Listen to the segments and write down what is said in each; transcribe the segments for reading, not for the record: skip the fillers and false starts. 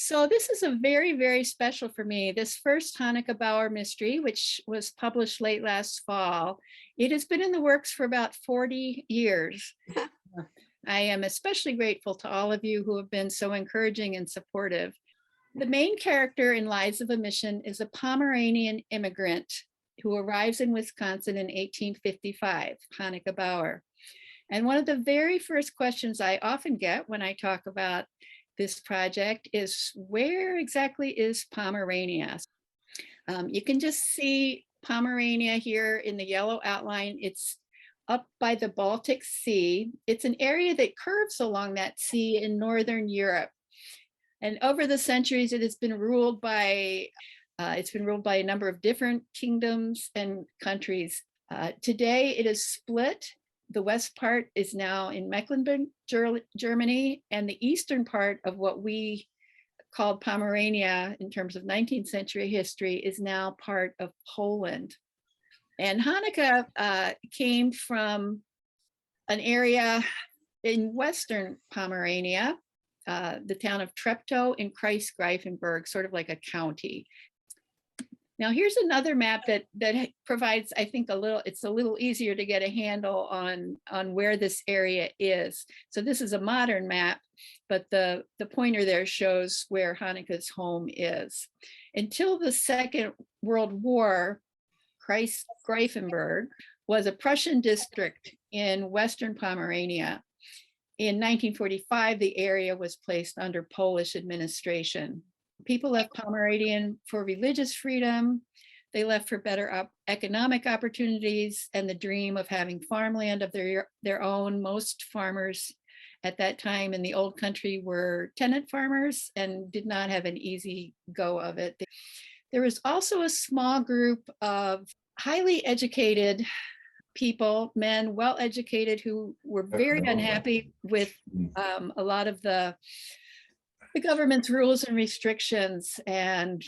So this is a very, very special for me. This first Hanneke Bauer Mystery, which was published late last fall, it has been in the works for about 40 years. I am especially grateful to all of you who have been so encouraging and supportive. The main character in Lives of Omission is a Pomeranian immigrant who arrives in Wisconsin in 1855, Hanneke Bauer. And one of the very first questions I often get when I talk about this project is, where exactly is Pomerania? You can just see Pomerania here in the yellow outline. It's up by the Baltic Sea. It's an area that curves along that sea in Northern Europe. And over the centuries, it has been ruled by a number of different kingdoms and countries. Today, it is split. The west part is now in Mecklenburg, Germany, and the eastern part of what we called Pomerania in terms of 19th century history is now part of Poland. And Hanneke came from an area in Western Pomerania, the town of Treptow in Kreis-Greifenberg, sort of like a county. Now here's another map that provides, I think, it's a little easier to get a handle on where this area is. So this is a modern map, but the pointer there shows where Hanneke's home is. Until the Second World War, Kreis-Greifenberg was a Prussian district in Western Pomerania. In 1945, the area was placed under Polish administration. People left Pomeranian for religious freedom. They left for better economic opportunities and the dream of having farmland of their own. Most farmers at that time in the old country were tenant farmers and did not have an easy go of it. There was also a small group of highly educated people, men, well-educated, who were very unhappy with a lot of the government's rules and restrictions, and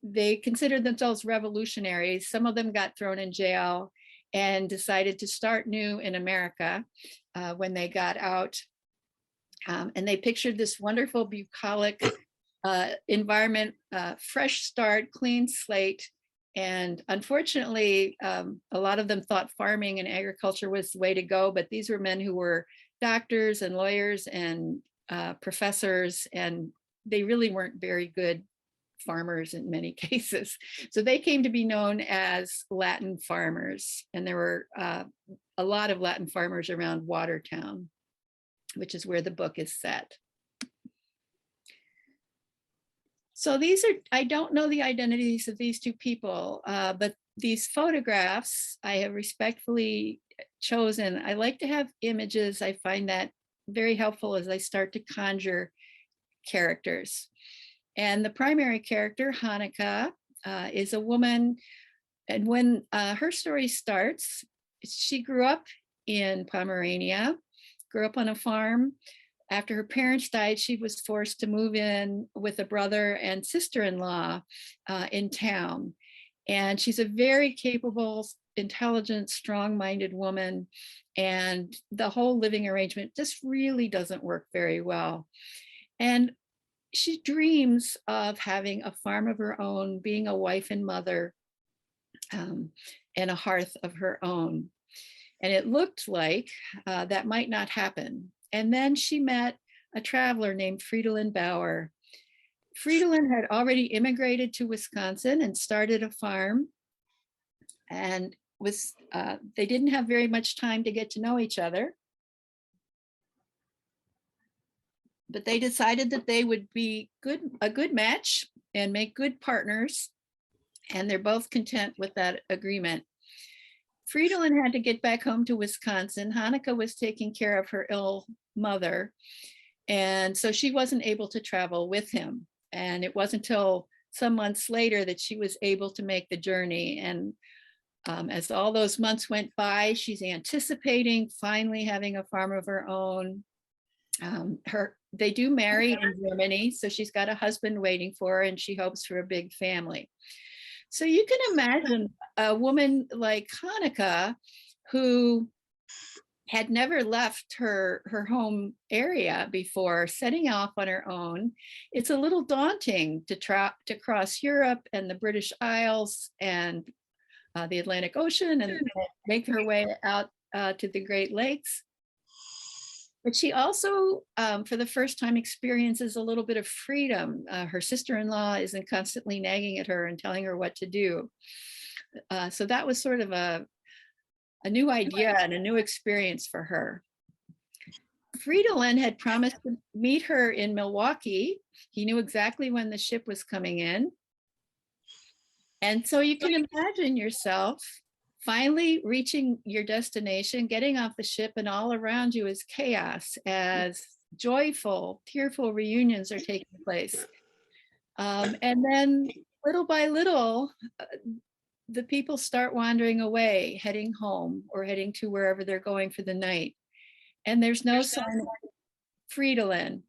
they considered themselves revolutionaries. Some of them got thrown in jail and decided to start new in America when they got out. And they pictured this wonderful bucolic environment, fresh start, clean slate. And unfortunately, a lot of them thought farming and agriculture was the way to go, but these were men who were doctors and lawyers and professors, and they really weren't very good farmers in many cases. So they came to be known as Latin farmers. And there were a lot of Latin farmers around Watertown, which is where the book is set. So I don't know the identities of these two people, but these photographs I have respectfully chosen. I like to have images. I find that very helpful as I start to conjure characters. And the primary character, Hanneke, is a woman. And when her story starts, she grew up in Pomerania, grew up on a farm. After her parents died, she was forced to move in with a brother and sister-in-law in town. And she's a very capable, intelligent, strong-minded woman. And the whole living arrangement just really doesn't work very well. And she dreams of having a farm of her own, being a wife and mother, and a hearth of her own. And it looked like that might not happen. And then she met a traveler named Fridolin Bauer. Fridolin had already immigrated to Wisconsin and started a farm, and they didn't have very much time to get to know each other. But they decided that they would be a good match and make good partners, and they're both content with that agreement. Fridolin had to get back home to Wisconsin. Hanneke was taking care of her ill mother, and so she wasn't able to travel with him. And it wasn't until some months later that she was able to make the journey. And as all those months went by, she's anticipating finally having a farm of her own. They do marry in Germany, so she's got a husband waiting for her, and she hopes for a big family. So you can imagine a woman like Hanneke, who had never left her home area before, setting off on her own. It's a little daunting to cross Europe and the British Isles and the Atlantic Ocean and make her way out to the Great Lakes. But she also, for the first time, experiences a little bit of freedom. Her sister-in-law isn't constantly nagging at her and telling her what to do. So that was sort of a new idea and a new experience for her. Fridolin had promised to meet her in Milwaukee. He knew exactly when the ship was coming in. And so you can imagine yourself finally reaching your destination, getting off the ship, and all around you is chaos as joyful, tearful reunions are taking place. And then little by little, the people start wandering away, heading home or heading to wherever they're going for the night. And there's no sign of Fridolin.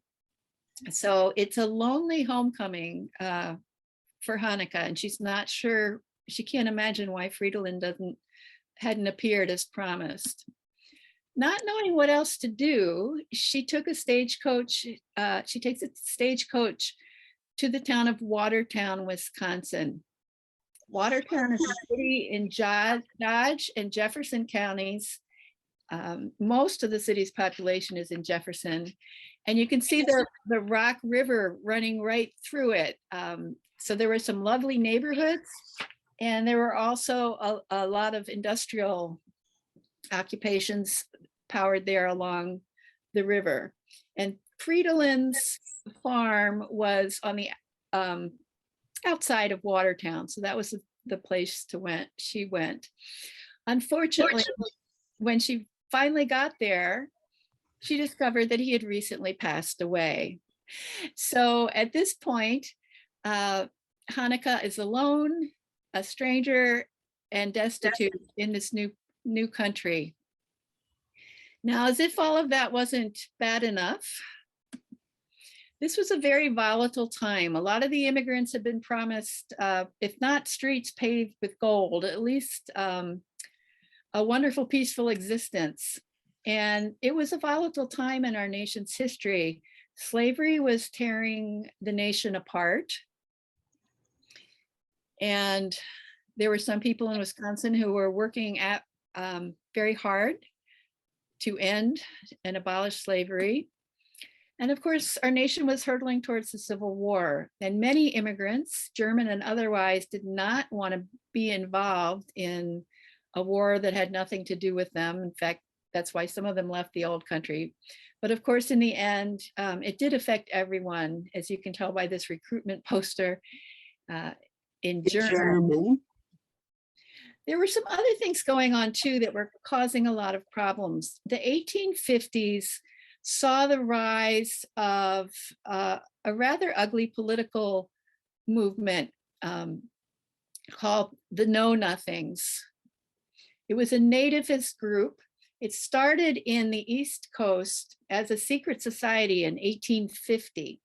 So it's a lonely homecoming for Hanneke, and she's not sure, she can't imagine why Fridolin hadn't appeared as promised. Not knowing what else to do, she took a stagecoach, she takes a stagecoach to the town of Watertown, Wisconsin. Watertown is a city in Dodge and Jefferson counties. Most of the city's population is in Jefferson, and you can see the Rock River running right through it. So there were some lovely neighborhoods, and there were also a lot of industrial occupations powered there along the river. And Fridolin's farm was on the outside of Watertown, so that was the place she went. Unfortunately, when she finally got there, she discovered that he had recently passed away. So at this point, Hanneke is alone, a stranger, and destitute in this new country. Now, as if all of that wasn't bad enough, this was a very volatile time. A lot of the immigrants had been promised, if not streets paved with gold, at least a wonderful, peaceful existence. And it was a volatile time in our nation's history. Slavery was tearing the nation apart. And there were some people in Wisconsin who were working at very hard to end and abolish slavery. And of course, our nation was hurtling towards the Civil War, and many immigrants, German and otherwise, did not want to be involved in a war that had nothing to do with them. In fact, that's why some of them left the old country. But of course, in the end, it did affect everyone, as you can tell by this recruitment poster in German. There were some other things going on too that were causing a lot of problems. The 1850s saw the rise of a rather ugly political movement called the Know Nothings. It was a nativist group. It started in the East Coast as a secret society in 1850.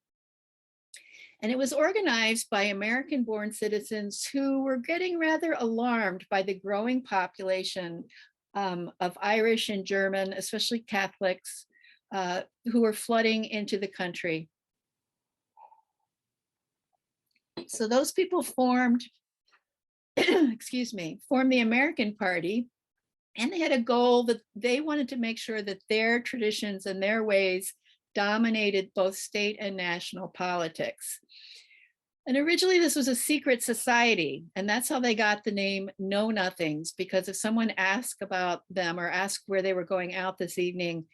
And it was organized by American-born citizens who were getting rather alarmed by the growing population of Irish and German, especially Catholics, who were flooding into the country. So those people formed, formed the American Party, and they had a goal that they wanted to make sure that their traditions and their ways dominated both state and national politics. And originally this was a secret society, and that's how they got the name Know Nothings, because if someone asked about them or asked where they were going out this evening,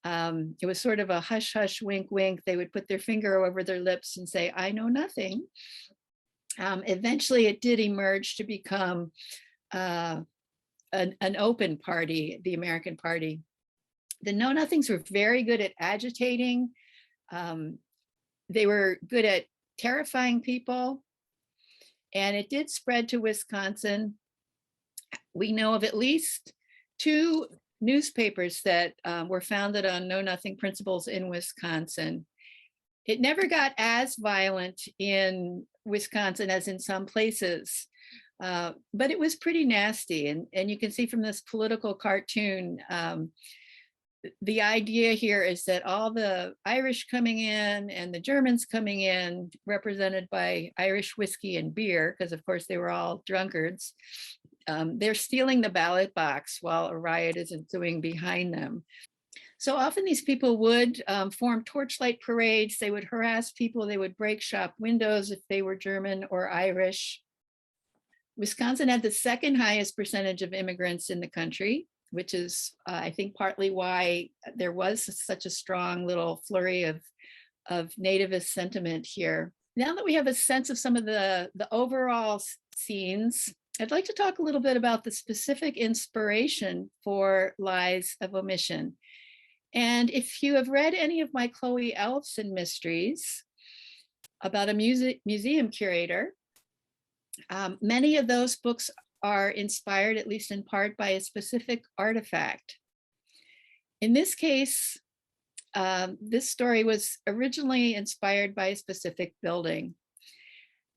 it was sort of a hush, hush, wink, wink. They would put their finger over their lips and say, I know nothing. Eventually it did emerge to become an open party, the American Party. The Know Nothings were very good at agitating. They were good at terrifying people, and it did spread to Wisconsin. We know of at least 2 newspapers that were founded on Know Nothing principles in Wisconsin. It never got as violent in Wisconsin as in some places, but it was pretty nasty. And you can see from this political cartoon, the idea here is that all the Irish coming in and the Germans coming in, represented by Irish whiskey and beer, because of course they were all drunkards, they're stealing the ballot box while a riot is ensuing behind them. So often these people would form torchlight parades. They would harass people. They would break shop windows if they were German or Irish. Wisconsin had the second highest percentage of immigrants in the country, which is, I think, partly why there was such a strong little flurry of nativist sentiment here. Now that we have a sense of some of the overall scenes, I'd like to talk a little bit about the specific inspiration for Lies of Omission. And if you have read any of my Chloe Elfson mysteries about a museum curator, many of those books are inspired, at least in part, by a specific artifact. In this case, this story was originally inspired by a specific building.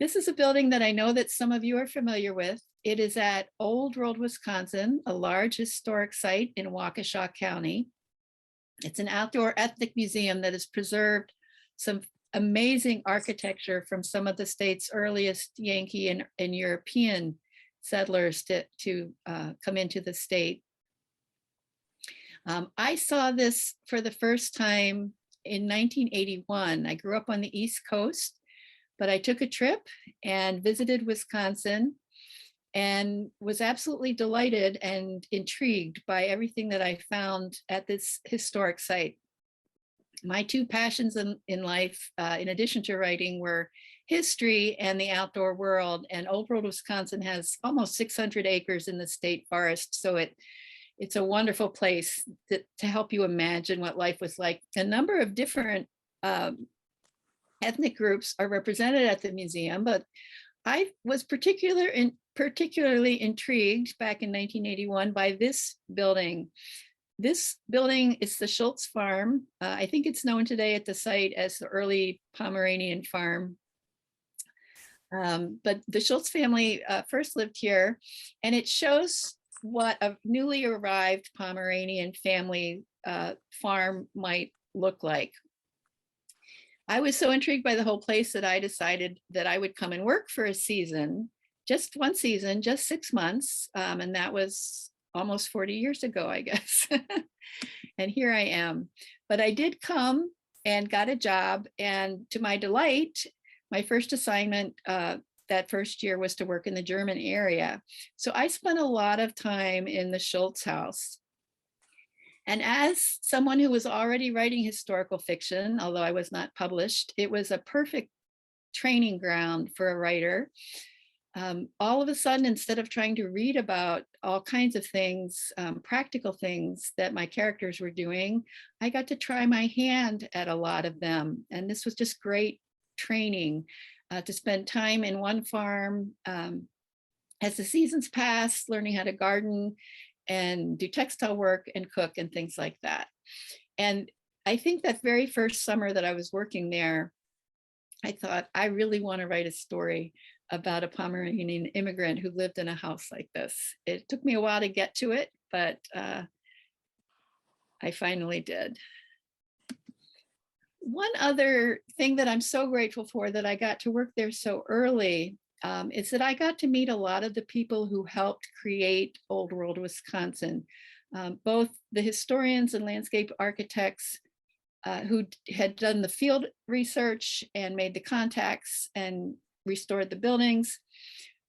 This is a building that I know that some of you are familiar with. It is at Old World, Wisconsin, a large historic site in Waukesha County. It's an outdoor ethnic museum that has preserved some amazing architecture from some of the state's earliest Yankee and European settlers to come into the state. I saw this for the first time in 1981. I grew up on the East Coast, but I took a trip and visited Wisconsin and was absolutely delighted and intrigued by everything that I found at this historic site. My two passions in life, in addition to writing, were history and the outdoor world. And Old World, Wisconsin has almost 600 acres in the state forest. So it's a wonderful place to help you imagine what life was like. A number of different ethnic groups are represented at the museum, but I was particularly intrigued back in 1981 by this building. This building is the Schultz farm. I think it's known today at the site as the early Pomeranian farm. But the Schultz family first lived here, and it shows what a newly arrived Pomeranian family farm might look like. I was so intrigued by the whole place that I decided that I would come and work for a season, just one season, just 6 months. And that was almost 40 years ago, I guess. And here I am. But I did come and got a job. And to my delight, my first assignment that first year was to work in the German area. So I spent a lot of time in the Schultz house. And as someone who was already writing historical fiction, although I was not published, it was a perfect training ground for a writer. All of a sudden, instead of trying to read about all kinds of things, practical things that my characters were doing, I got to try my hand at a lot of them. And this was just great training to spend time in one farm as the seasons passed, learning how to garden and do textile work and cook and things like that. And I think that very first summer that I was working there, I thought, I really want to write a story about a Pomeranian immigrant who lived in a house like this. It took me a while to get to it, but I finally did. One other thing that I'm so grateful for that I got to work there so early is that I got to meet a lot of the people who helped create Old World, Wisconsin, both the historians and landscape architects who had done the field research and made the contacts and restored the buildings,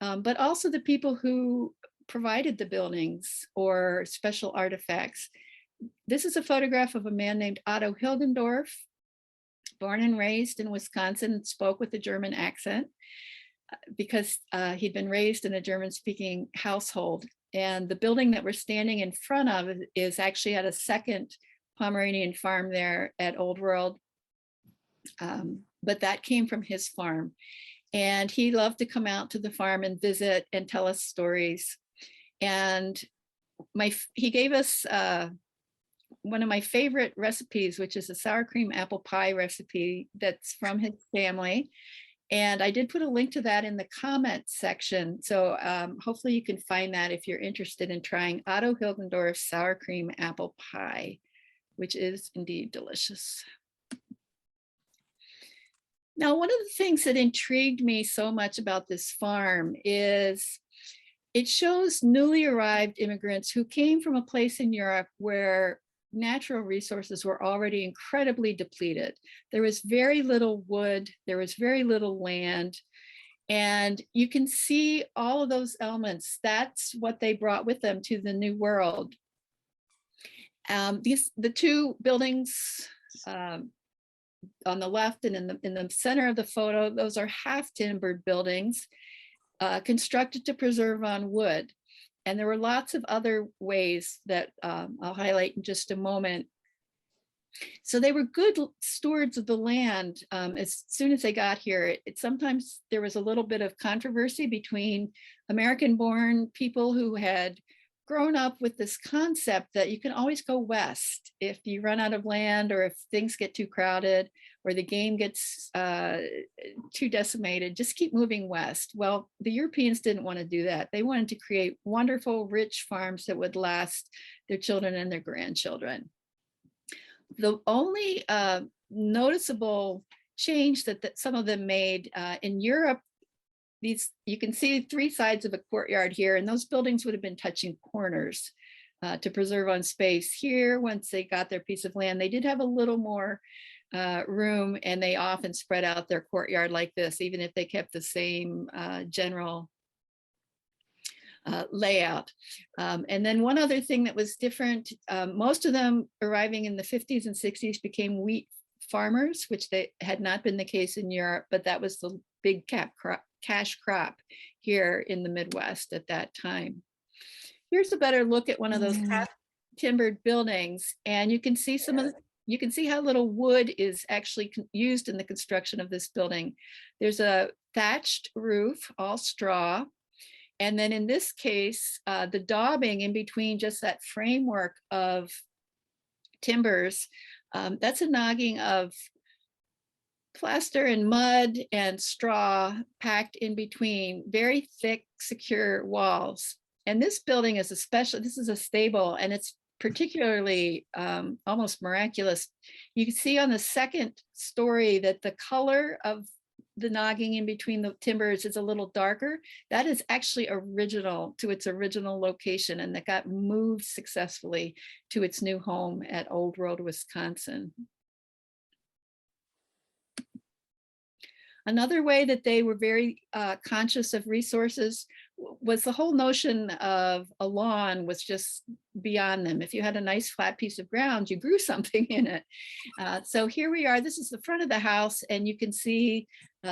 but also the people who provided the buildings or special artifacts. This is a photograph of a man named Otto Hilgendorf, born and raised in Wisconsin, spoke with a German accent because he'd been raised in a German-speaking household. And the building that we're standing in front of is actually at a second Pomeranian farm there at Old World, but that came from his farm. And he loved to come out to the farm and visit and tell us stories. And he gave us one of my favorite recipes, which is a sour cream apple pie recipe that's from his family. And I did put a link to that in the comment section. So hopefully you can find that if you're interested in trying Otto Hilgendorf's sour cream apple pie. which is indeed delicious. Now, one of the things that intrigued me so much about this farm is it shows newly arrived immigrants who came from a place in Europe where natural resources were already incredibly depleted. There was very little wood, there was very little land, and you can see all of those elements. That's what they brought with them to the New World. The two buildings on the left and in the center of the photo, those are half timbered buildings constructed to preserve on wood. And there were lots of other ways that I'll highlight in just a moment. So they were good stewards of the land. As soon as they got here, sometimes there was a little bit of controversy between American-born people who had grown up with this concept that you can always go west if you run out of land, or if things get too crowded, or the game gets too decimated, just keep moving west. Well, the Europeans didn't want to do that. They wanted to create wonderful, rich farms that would last their children and their grandchildren. The only noticeable change that some of them made in Europe, you can see three sides of a courtyard here, and those buildings would have been touching corners to preserve on space. Here, once they got their piece of land, they did have a little more room, and they often spread out their courtyard like this, even if they kept the same general layout. And then one other thing that was different, most of them arriving in the 50s and 60s became wheat farmers, which they had not been the case in Europe, but that was the big cash crop here in the Midwest at that time. Here's a better look at one of those timbered buildings, and you can see you can see how little wood is actually used in the construction of this building. There's a thatched roof, all straw. And then in this case, the daubing in between just that framework of timbers, that's a nogging of plaster and mud and straw packed in between very thick, secure walls. And this building is this is a stable, and it's particularly almost miraculous. You can see on the second story that the color of the nogging in between the timbers is a little darker. That is actually original to its original location, and that got moved successfully to its new home at Old World, Wisconsin. Another way that they were very conscious of resources was the whole notion of a lawn was just beyond them. If you had a nice flat piece of ground, you grew something in it. So here we are, this is the front of the house, and you can see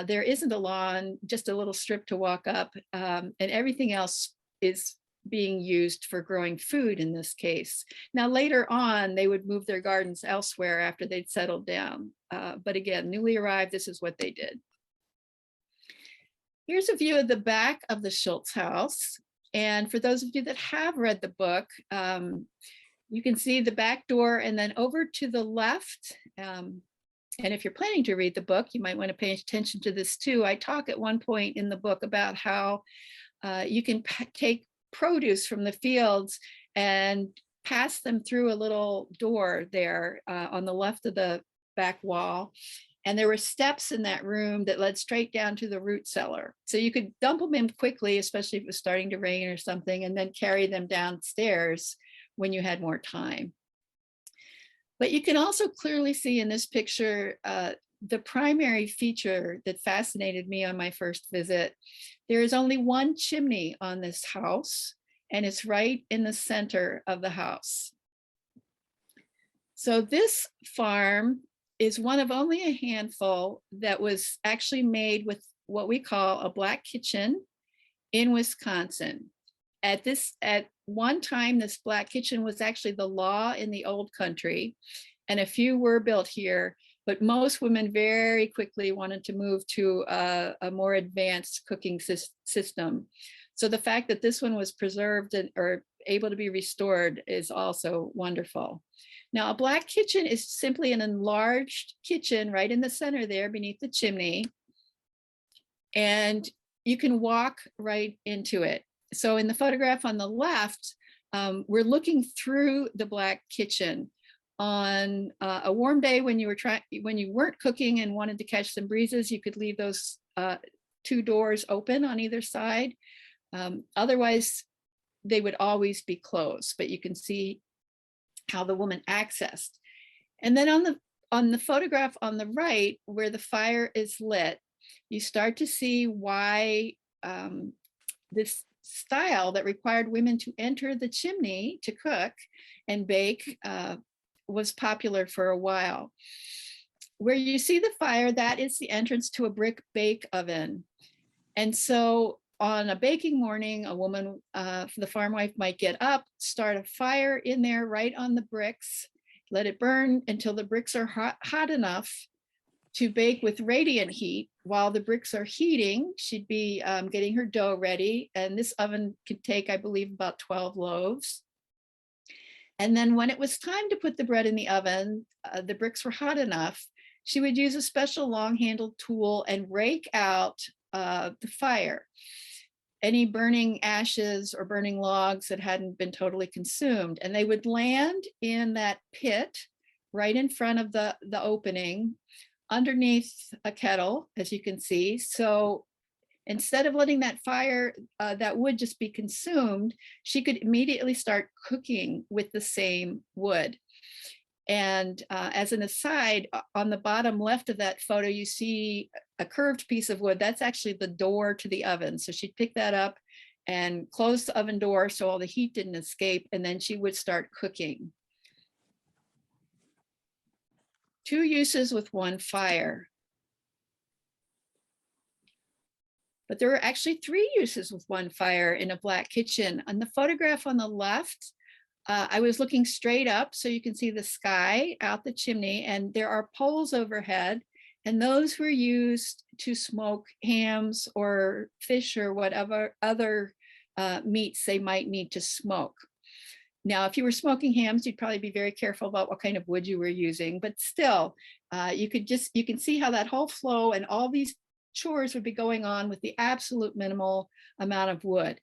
there isn't a lawn, just a little strip to walk up, and everything else is being used for growing food in this case. Now later on, they would move their gardens elsewhere after they'd settled down. But again, newly arrived, this is what they did. Here's a view of the back of the Schultz house. And for those of you that have read the book, you can see the back door, and then over to the left. And if you're planning to read the book, you might want to pay attention to this too. I talk at one point in the book about how you can take produce from the fields and pass them through a little door there on the left of the back wall. And there were steps in that room that led straight down to the root cellar. So you could dump them in quickly, especially if it was starting to rain or something, and then carry them downstairs when you had more time. But you can also clearly see in this picture, the primary feature that fascinated me on my first visit. There is only one chimney on this house, and it's right in the center of the house. So this farm is one of only a handful that was actually made with what we call a black kitchen in Wisconsin. At one time, this black kitchen was actually the law in the old country, and a few were built here, but most women very quickly wanted to move to a more advanced cooking system. So the fact that this one was preserved or able to be restored is also wonderful. Now, a black kitchen is simply an enlarged kitchen right in the center there beneath the chimney, and you can walk right into it. So in the photograph on the left, we're looking through the black kitchen. On a warm day when you weren't cooking and wanted to catch some breezes, you could leave those 2 doors open on either side. Otherwise, they would always be closed, but you can see how the woman accessed. And then on the photograph on the right, where the fire is lit, you start to see why this style that required women to enter the chimney to cook and bake was popular for a while. Where you see the fire, that is the entrance to a brick bake oven. And so on a baking morning, a woman, the farm wife, might get up, start a fire in there right on the bricks, let it burn until the bricks are hot enough to bake with radiant heat. While the bricks are heating, she'd be getting her dough ready. And this oven could take, I believe, about 12 loaves. And then when it was time to put the bread in the oven, the bricks were hot enough. She would use a special long-handled tool and rake out the fire, any burning ashes or burning logs that hadn't been totally consumed. And they would land in that pit right in front of the opening, underneath a kettle, as you can see. So instead of letting that fire, that wood just be consumed, she could immediately start cooking with the same wood. And as an aside, on the bottom left of that photo, you see a curved piece of wood. That's actually the door to the oven. So she'd pick that up and close the oven door so all the heat didn't escape, and then she would start cooking. 2 uses with 1 fire. But there were actually 3 uses with 1 fire in a black kitchen. On the photograph on the left, I was looking straight up so you can see the sky out the chimney, and there are poles overhead, and those were used to smoke hams or fish or whatever other meats they might need to smoke. Now, if you were smoking hams, you'd probably be very careful about what kind of wood you were using, but still, you can see how that whole flow and all these chores would be going on with the absolute minimal amount of wood.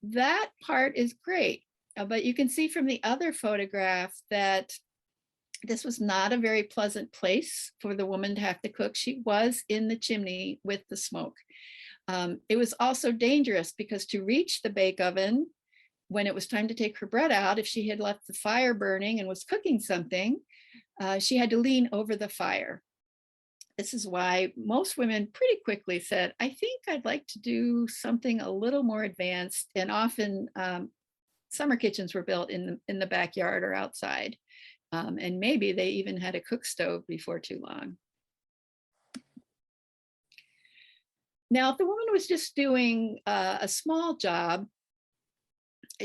That part is great. But you can see from the other photograph that this was not a very pleasant place for the woman to have to cook. She was in the chimney with the smoke. It was also dangerous because to reach the bake oven, when it was time to take her bread out, if she had left the fire burning and was cooking something, she had to lean over the fire. This is why most women pretty quickly said, I think I'd like to do something a little more advanced, and often summer kitchens were built in the backyard or outside. And maybe they even had a cook stove before too long. Now, if the woman was just doing a small job,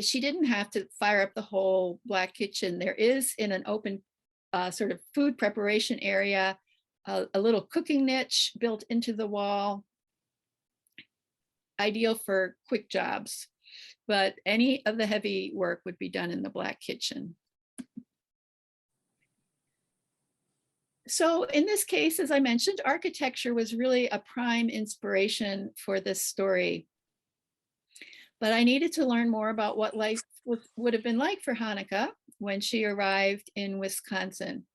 she didn't have to fire up the whole black kitchen. There is, in an open sort of food preparation area, a little cooking niche built into the wall, ideal for quick jobs. But any of the heavy work would be done in the black kitchen. So in this case, as I mentioned, architecture was really a prime inspiration for this story. But I needed to learn more about what life would have been like for Hanneke when she arrived in Wisconsin.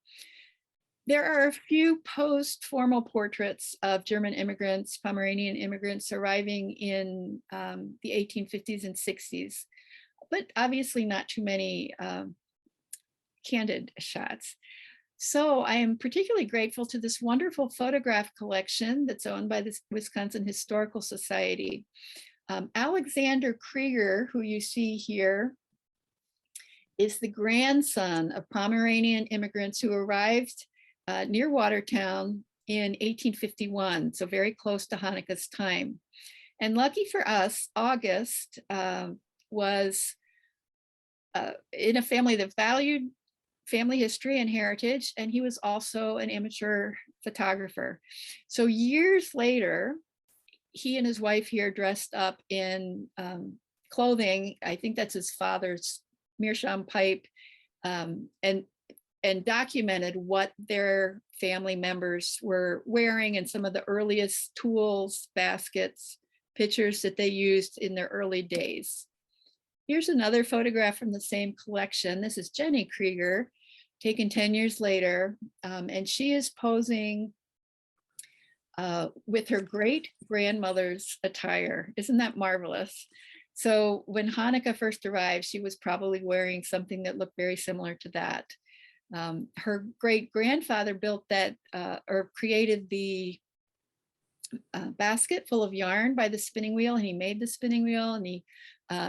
There are a few post-formal portraits of German immigrants, Pomeranian immigrants arriving in the 1850s and 60s, but obviously not too many candid shots. So I am particularly grateful to this wonderful photograph collection that's owned by the Wisconsin Historical Society. Alexander Krieger, who you see here, is the grandson of Pomeranian immigrants who arrived near Watertown in 1851, so very close to Hanneke's time. And lucky for us, August was in a family that valued family history and heritage, and he was also an amateur photographer. So years later, he and his wife here dressed up in clothing, I think that's his father's meerschaum pipe, and documented what their family members were wearing and some of the earliest tools, baskets, pictures that they used in their early days. Here's another photograph from the same collection. This is Jenny Krieger. taken 10 years later, and she is posing with her great grandmother's attire. Isn't that marvelous? So when Hanneke first arrived, she was probably wearing something that looked very similar to that. Her great grandfather built that or created the basket full of yarn by the spinning wheel, and he made the spinning wheel, and he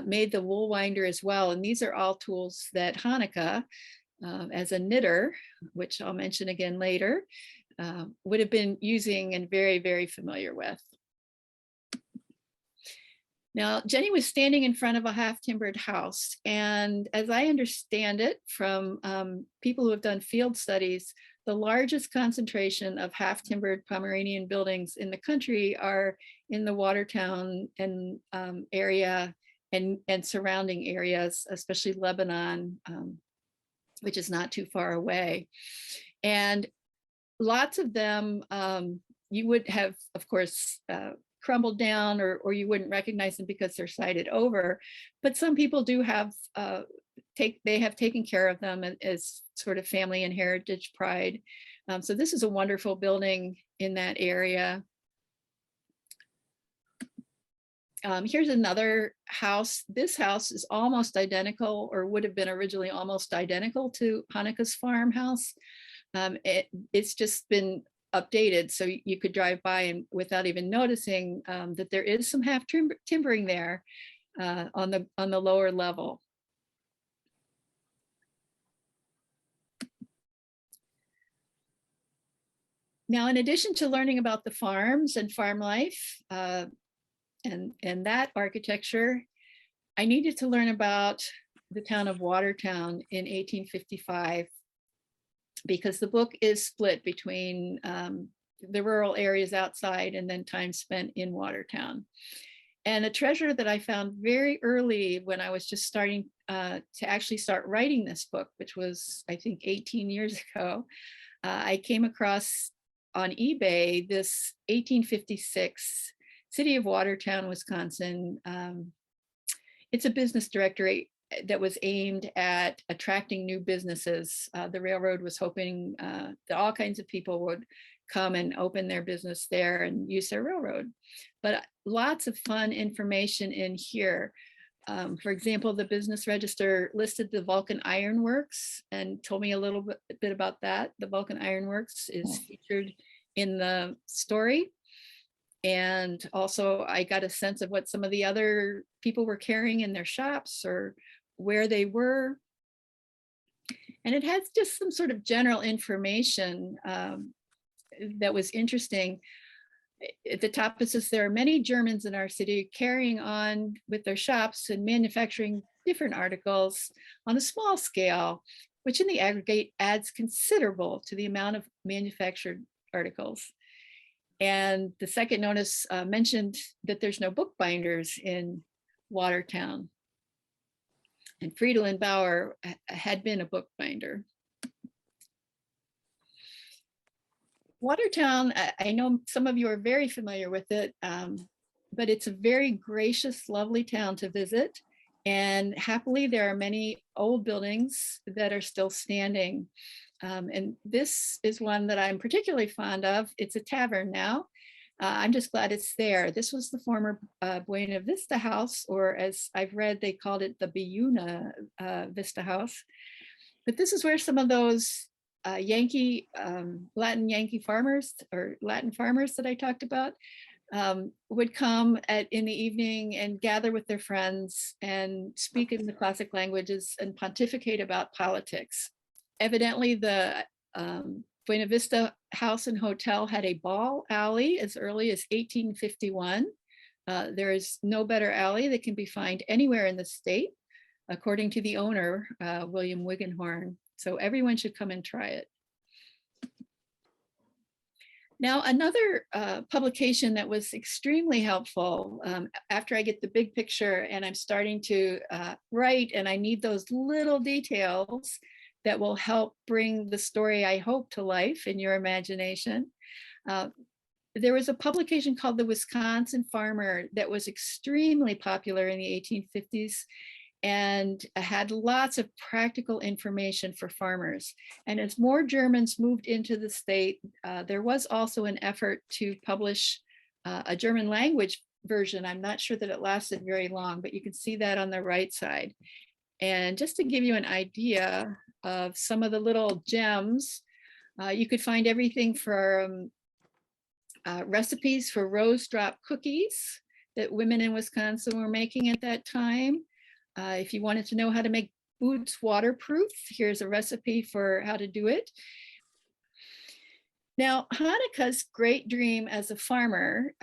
made the wool winder as well. And these are all tools that Hanneke, as a knitter, which I'll mention again later, would have been using and very, very familiar with. Now, Jenny was standing in front of a half-timbered house, and as I understand it from people who have done field studies, the largest concentration of half-timbered Pomeranian buildings in the country are in the Watertown and area and surrounding areas, especially Lebanon, which is not too far away. And lots of them you would have, of course, crumbled down, or you wouldn't recognize them because they're sided over. But some people do have, they have taken care of them as sort of family and heritage pride. So this is a wonderful building in that area. Here's another house. This house is almost identical, or would have been originally almost identical to Hanneke's farmhouse. It's just been updated, so you could drive by and without even noticing that there is some half timbering there on the lower level. Now, in addition to learning about the farms and farm life and that architecture, I needed to learn about the town of Watertown in 1855, because the book is split between the rural areas outside and then time spent in Watertown. And a treasure that I found very early when I was just starting to actually start writing this book, which was, I think, 18 years ago, I came across on eBay this 1856 City of Watertown, Wisconsin. It's a business directory that was aimed at attracting new businesses. The railroad was hoping that all kinds of people would come and open their business there and use their railroad. But lots of fun information in here. For example, the business register listed the Vulcan Iron Works and told me a little bit about that. The Vulcan Iron Works is featured in the story. And also I got a sense of what some of the other people were carrying in their shops or where they were. And it has just some sort of general information that was interesting. At the top it says there are many Germans in our city carrying on with their shops and manufacturing different articles on a small scale, which in the aggregate adds considerable to the amount of manufactured articles. And the second notice mentioned that there's no bookbinders in Watertown. And Fridolin Bauer had been a bookbinder. Watertown, I know some of you are very familiar with it, but it's a very gracious, lovely town to visit. And happily, there are many old buildings that are still standing. And this is one that I'm particularly fond of. It's a tavern now. I'm just glad it's there. This was the former Buena Vista House, or as I've read, they called it the Buena Vista House. But this is where some of those Latin Yankee farmers or Latin farmers that I talked about would come in the evening and gather with their friends and speak in the classic languages and pontificate about politics. Evidently, the Buena Vista House and Hotel had a ball alley as early as 1851. There is no better alley that can be found anywhere in the state, according to the owner, William Wiggenhorn. So everyone should come and try it. Now, another publication that was extremely helpful after I get the big picture and I'm starting to write, and I need those little details that will help bring the story, I hope, to life in your imagination. There was a publication called The Wisconsin Farmer that was extremely popular in the 1850s. and had lots of practical information for farmers. And as more Germans moved into the state, there was also an effort to publish a German language version. I'm not sure that it lasted very long, but you can see that on the right side. And just to give you an idea of some of the little gems, you could find everything from recipes for rose drop cookies that women in Wisconsin were making at that time. If you wanted to know how to make boots waterproof, here's a recipe for how to do it. Now, Hanneke's great dream as a farmer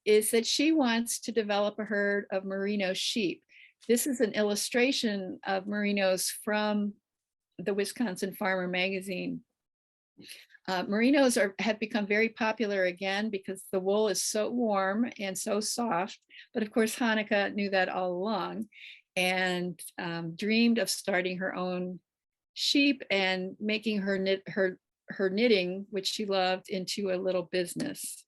is that she wants to develop a herd of merino sheep. This is an illustration of merinos from the Wisconsin Farmer magazine. Merinos have become very popular again because the wool is so warm and so soft. But of course, Hanneke knew that all along and dreamed of starting her own sheep and making her knitting, which she loved, into a little business.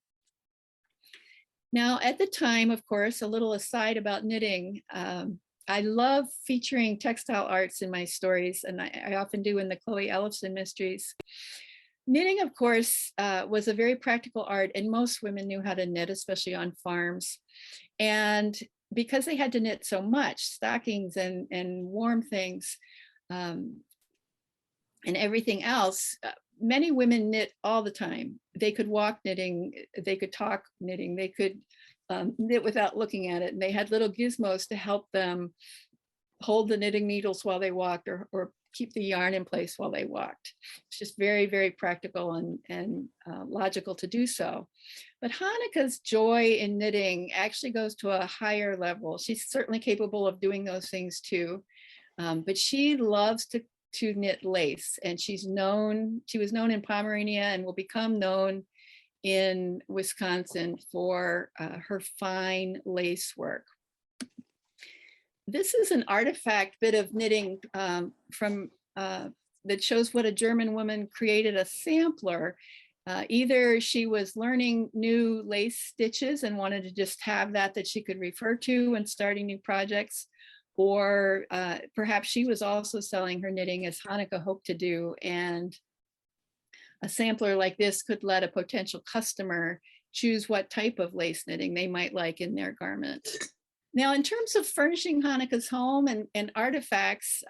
Now, at the time, of course, a little aside about knitting, I love featuring textile arts in my stories, and I often do in the Chloe Ellefson mysteries. Knitting, of course, was a very practical art, and most women knew how to knit, especially on farms. And because they had to knit so much, stockings and warm things and everything else, many women knit all the time. They could walk knitting, they could talk knitting, they could knit without looking at it. And they had little gizmos to help them hold the knitting needles while they walked, or keep the yarn in place while they walked. It's just very, very practical and logical to do so. But Hanneke's joy in knitting actually goes to a higher level. She's certainly capable of doing those things too, but she loves to knit lace, and she was known in Pomerania and will become known in Wisconsin for her fine lace work. This is an artifact bit of knitting that shows what a German woman created, a sampler. Either she was learning new lace stitches and wanted to just have that she could refer to when starting new projects, or perhaps she was also selling her knitting as Hanneke hoped to do. And a sampler like this could let a potential customer choose what type of lace knitting they might like in their garment. Now, in terms of furnishing Hanneke's home and artifacts,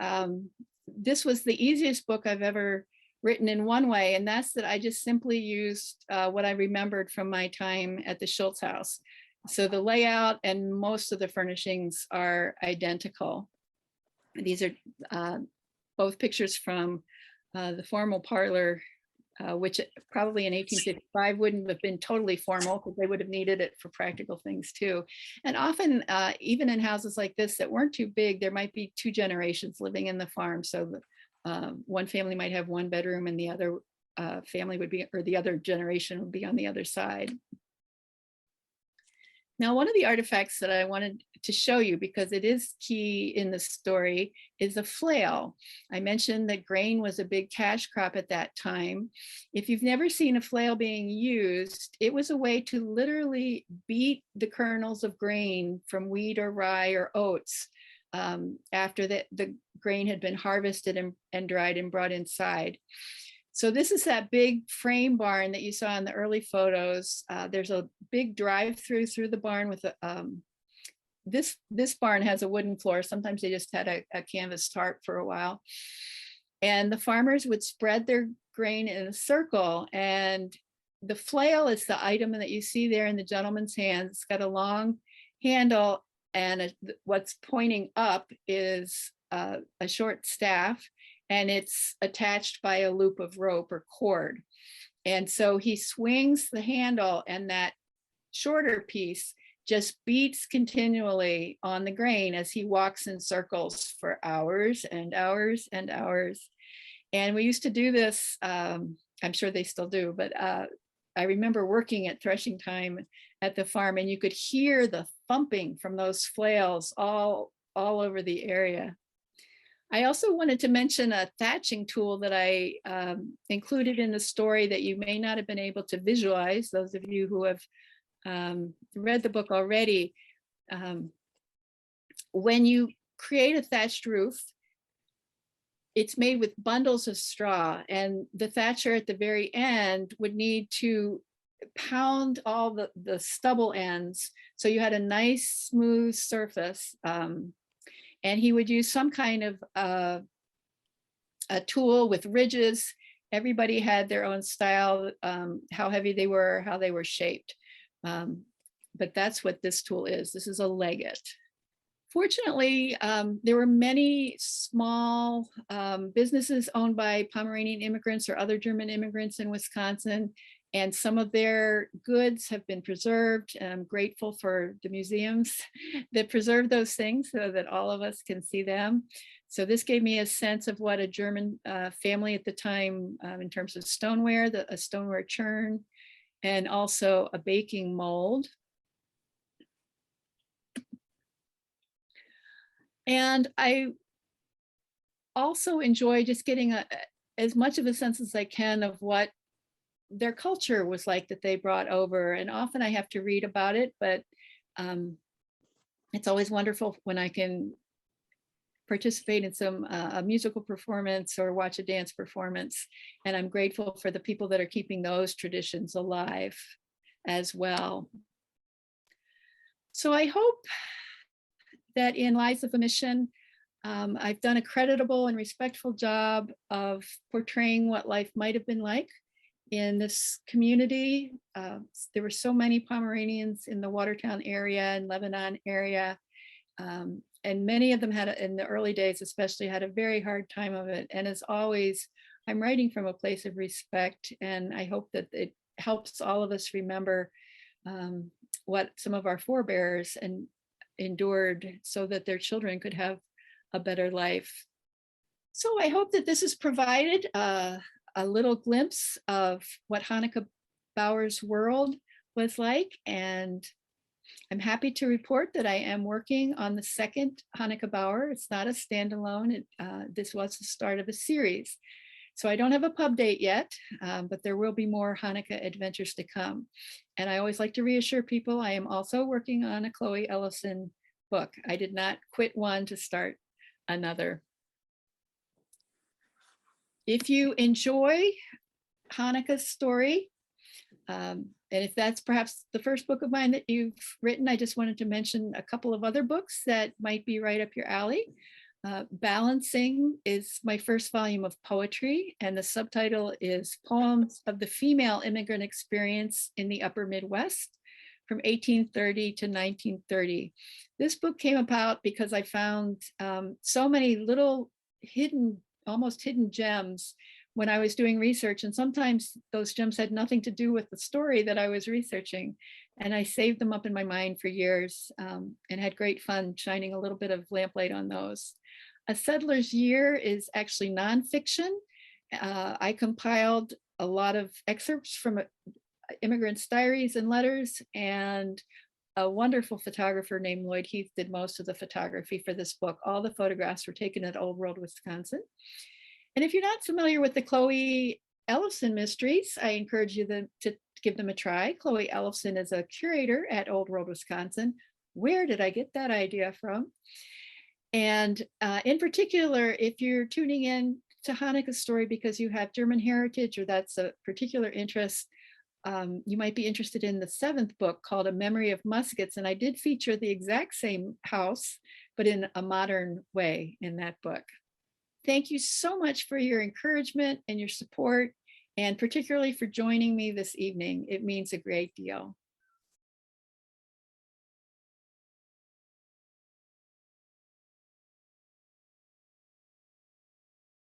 this was the easiest book I've ever written in one way, and that's that I just simply used what I remembered from my time at the Schultz house. So the layout and most of the furnishings are identical. These are both pictures from the formal parlor, which probably in 1855 wouldn't have been totally formal because they would have needed it for practical things too. And often, even in houses like this that weren't too big, there might be two generations living in the farm. So one family might have one bedroom and the other family would be, or the other generation would be on the other side. Now, one of the artifacts that I wanted to show you, because it is key in the story, is a flail. I mentioned that grain was a big cash crop at that time. If you've never seen a flail being used, it was a way to literally beat the kernels of grain from wheat or rye or oats after the grain had been harvested and dried and brought inside. So this is that big frame barn that you saw in the early photos. There's a big drive-through through the barn with this barn has a wooden floor. Sometimes they just had a canvas tarp for a while. And the farmers would spread their grain in a circle, and the flail is the item that you see there in the gentleman's hand. It's got a long handle, and what's pointing up is a short staff, and it's attached by a loop of rope or cord. And so he swings the handle, and that shorter piece just beats continually on the grain as he walks in circles for hours and hours and hours. And we used to do this, I'm sure they still do, but I remember working at threshing time at the farm, and you could hear the thumping from those flails all over the area. I also wanted to mention a thatching tool that I included in the story that you may not have been able to visualize, those of you who have read the book already. When you create a thatched roof. It's made with bundles of straw, and the thatcher at the very end would need to pound all the stubble ends so you had a nice smooth surface. And he would use some kind of a tool with ridges. Everybody had their own style, how heavy they were, how they were shaped. But that's what this tool is. This is a legate. Fortunately, there were many small businesses owned by Pomeranian immigrants or other German immigrants in Wisconsin, and some of their goods have been preserved. And I'm grateful for the museums that preserve those things so that all of us can see them. So this gave me a sense of what a German family at the time, in terms of stoneware, a stoneware churn, and also a baking mold. And I also enjoy just getting as much of a sense as I can of what their culture was like that they brought over. And often I have to read about it, but it's always wonderful when I can participate in some a musical performance or watch a dance performance. And I'm grateful for the people that are keeping those traditions alive as well. So I hope that in Lives of Omission, I've done a creditable and respectful job of portraying what life might have been like in this community. There were so many Pomeranians in the Watertown area and Lebanon area, and many of them had, in the early days especially, had a very hard time of it. And as always, I'm writing from a place of respect, and I hope that it helps all of us remember what some of our forebears endured so that their children could have a better life. So I hope that this has provided a little glimpse of what Hanneke Bauer's world was like. And I'm happy to report that I am working on the second Hanneke Bauer. It's not a standalone. This was the start of a series. So I don't have a pub date yet, but there will be more Hanneke adventures to come. And I always like to reassure people, I am also working on a Chloe Ellison book. I did not quit one to start another. If you enjoy Hanneke's story, and if that's perhaps the first book of mine that you've written, I just wanted to mention a couple of other books that might be right up your alley. Balancing is my first volume of poetry, and the subtitle is Poems of the Female Immigrant Experience in the Upper Midwest from 1830 to 1930. This book came about because I found so many little hidden, almost hidden gems when I was doing research, and sometimes those gems had nothing to do with the story that I was researching, and I saved them up in my mind for years and had great fun shining a little bit of lamplight on those. A Settler's Year is actually nonfiction. I compiled a lot of excerpts from immigrants' diaries and letters, and a wonderful photographer named Lloyd Heath did most of the photography for this book. All the photographs were taken at Old World, Wisconsin. And if you're not familiar with the Chloe Ellison mysteries, I encourage you to give them a try. Chloe Ellison is a curator at Old World, Wisconsin. Where did I get that idea from? And in particular, if you're tuning in to Hanneke's story because you have German heritage or that's a particular interest, you might be interested in the 7th book called A Memory of Muskets. And I did feature the exact same house, but in a modern way in that book. Thank you so much for your encouragement and your support, and particularly for joining me this evening. It means a great deal.